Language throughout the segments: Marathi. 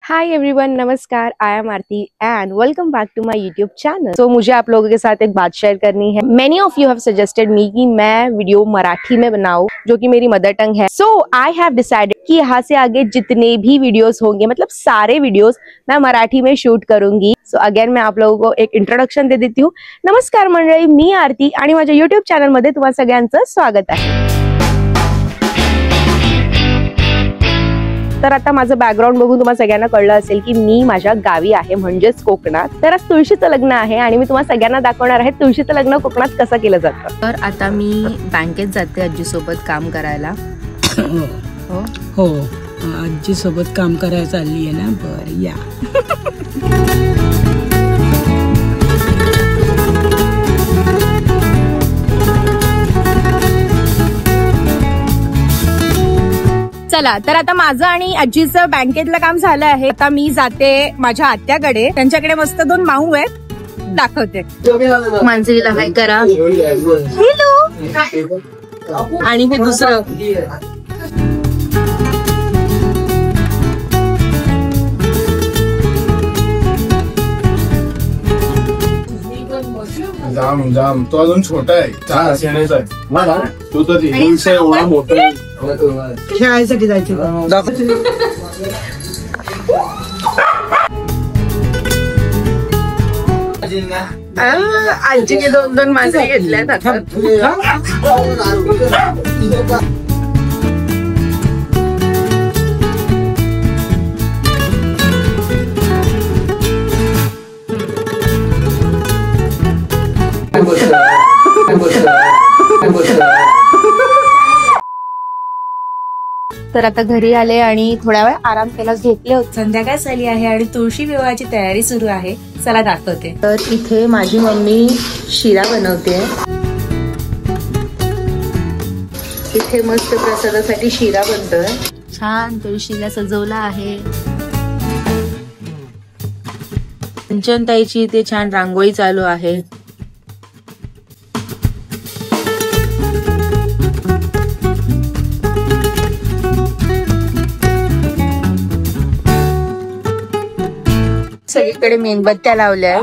हाय एवरीवन, नमस्कार। I am Aarti and welcome back to my YouTube channel. तो मुझे आप लोगों के साथ एक बात शेयर करनी है। Many of you have suggested me कि मैं वीडियो मराठी में बनाऊं, जो कि मेरी मदर टंग है। सो आई हैव डिसाइडेड कि यहाँ से आगे जितने भी वीडियोस होंगे, मतलब सारे वीडियोस मैं मराठी में शूट करूंगी। सो अगेन मैं आप लोगों को एक इंट्रोडक्शन दे देती हूँ। नमस्कार मंडळी, मी आरती आणि माझ्या यूट्यूब चॅनल मध्ये तुम्हा सगळ्यांचं स्वागत आहे। तर आता माझं बॅकग्राऊंड बघून तुम्हाला सगळ्यांना कळलं असेल की मी माझ्या गावी आहे, म्हणजेच कोकणात। तर आज तुळशीचं लग्न आहे आणि मी तुम्हाला सगळ्यांना दाखवणार आहे तुळशीचं लग्न कोकणात कसं केलं जातं। तर आता मी बँकेत जाते आजी सोबत काम करायला। हो आजी सोबत काम करायला चालली आहे ना। बरं या। चला, तर आता माझं आणि आजीचं बँकेतलं काम झालं आहे। आता मी जाते माझ्या आत्याकडे, त्यांच्याकडे मस्त 2 माऊ आहेत, दाखवते। मानसीला हाय करा। हॅलो। आणि हे दुसरं जाम जाम तो अजून छोटा आहे, 4 सेनेचा आहे। तो तर दिवसा एवढा मोठा आहे। खेळायसाठी जायचं। आजीने 2-2 मासे घेतल्यात आता। तर आता घरी आले आणि थोड्या वेळ आराम केला, झोपले होते। संध्याकाळ झाली आहे आणि तुळशी विवाहाची तयारी सुरू आहे। चला दाखवते। तर इथे माझी मम्मी शिरा बनवते। इथे मस्त प्रसादासाठी शिरा बनतोय। छान तुळशीला सजवला आहे। कंचनताईची इथे छान रांगोळी चालू आहे। सगळीकडे मेणबत्त्या लावल्या,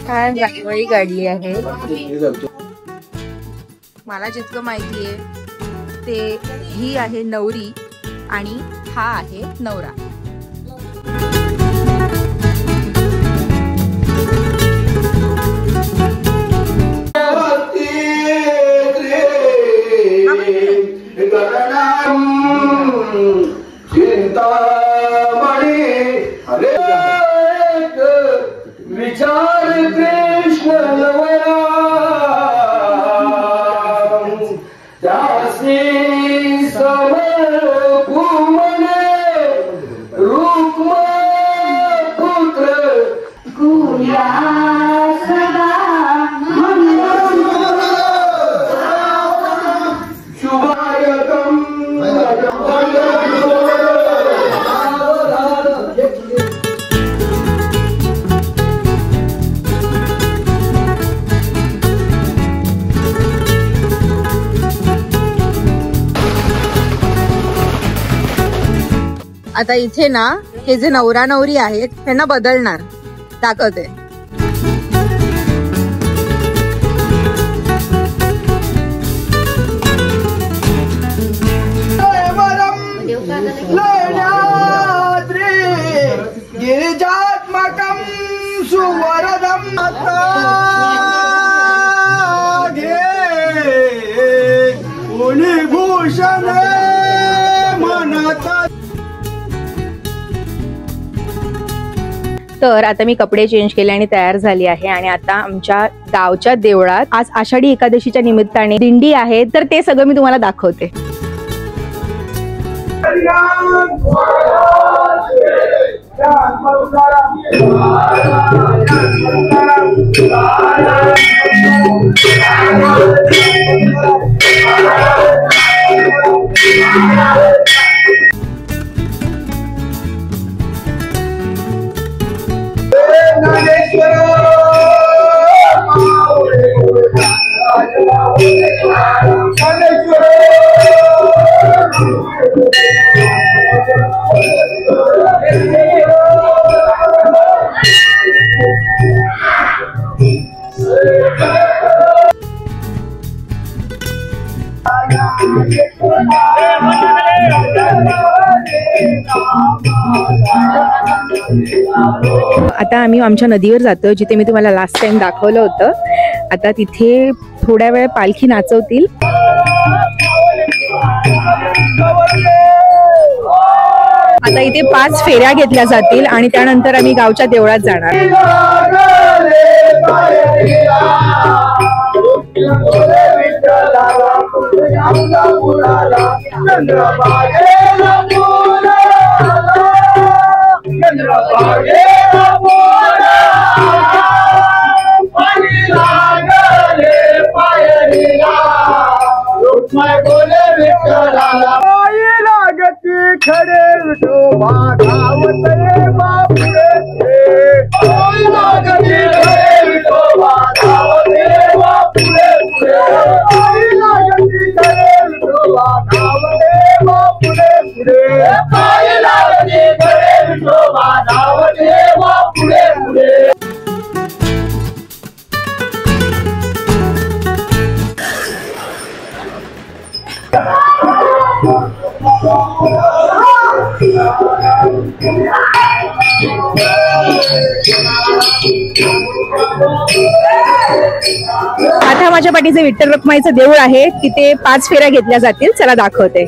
छान रांगोळी काढली आहे। मला जितकं माहिती आहे ते ही आहे नवरी आणि हा आहे नवरा। विचार कृष्ण त्यासी रुक्म पुत्र गुया शुभायतम। आता इथे ना हे जे नवरा नवरी आहेत त्यांना बदलणार, दाखवते। गिरिजात्मकं सुवरदं भूषण मनता। तर आता मी कपडे चेंज केले आणि तयार झाली आहे आणि आता आमच्या गावच्या देवळात आज आषाढी एकादशीच्या निमित्ताने दिंडी आहे। तर ते सगळं मी तुम्हाला दाखवते। Thank you. आता आम्ही आमच्या नदीवर जातो, जिथे मी तुम्हाला लास्ट टाइम दाखवलं होतं. आता तिथे थोड्या वेळ पालखी नाचवतील. आता इथे 5 फेऱ्या घेतल्या जातील आणि त्यानंतर आम्ही गावच्या देवळात जाणार. खडे विठोबा धावते बापुरे, लागते खडे विठोबा धावते बापुरे, लागते खडे विठोबा धावते बापुरे, लागते खडे विठोबा धावते बापुरे. आता माझ्या पाठीचे विठ्ठल रखुमाईचं देऊळ आहे, तिथे 5 फेऱ्या घेतल्या जातील. चला दाखवते.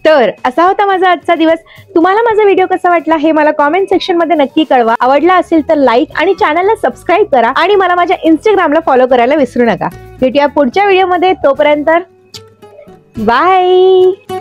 तर असा होता माझा आजचा दिवस. तुम्हाला माझा व्हिडिओ कसा वाटला हे मला कमेंट सेक्शन मध्ये नक्की कळवा. आवडला असेल तर लाईक आणि चॅनलला सबस्क्राईब करा आणि मला माझ्या इंस्टाग्रामला फॉलो करायला विसरू नका. भेटूया पुढच्या व्हिडिओमध्ये. तोपर्यंत बाय.